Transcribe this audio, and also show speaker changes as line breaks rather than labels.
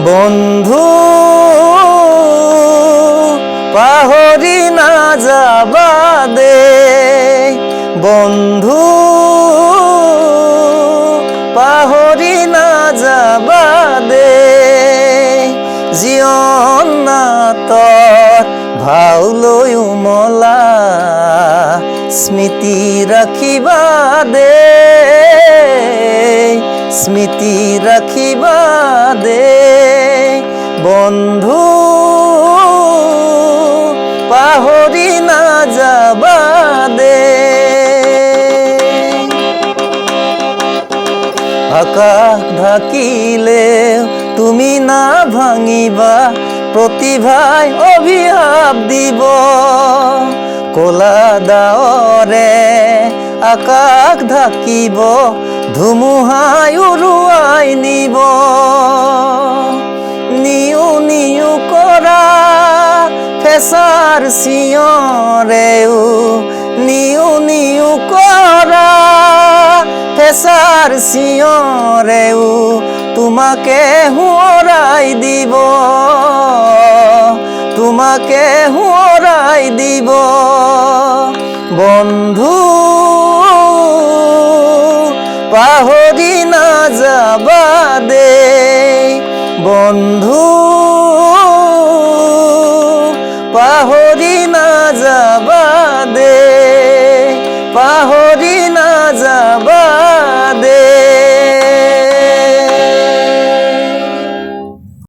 বন্ধু পাহরি না যাবা দে, বন্ধু পাহরি না যাবা দে। জীবন না তোর ভাউলৈ উমলা, স্মৃতি রাখিবা দে, স্মৃতি রাখিবা দে। বন্ধু পাহরি না যাবা দে। আকাশ ঢাকিলে তুমি না ভাঙিবা, প্রতিভায় অভিশাপ দিব। কলা ডাৱৰে আকাশ ঢাকিব, ধুমুহাই উৰুৱাই নিব। নিউ নিউ কৰা ফেঁচাৰ চিঞৰেও, নিউ নিউ কৰা ফেঁচাৰ চিঞৰেও তোমাকে সোঁৱৰাই দিব, তোমাকে সোঁৱৰাই দিব। বন্ধু পাহৰি না যাবা দে, বন্ধু পাহৰি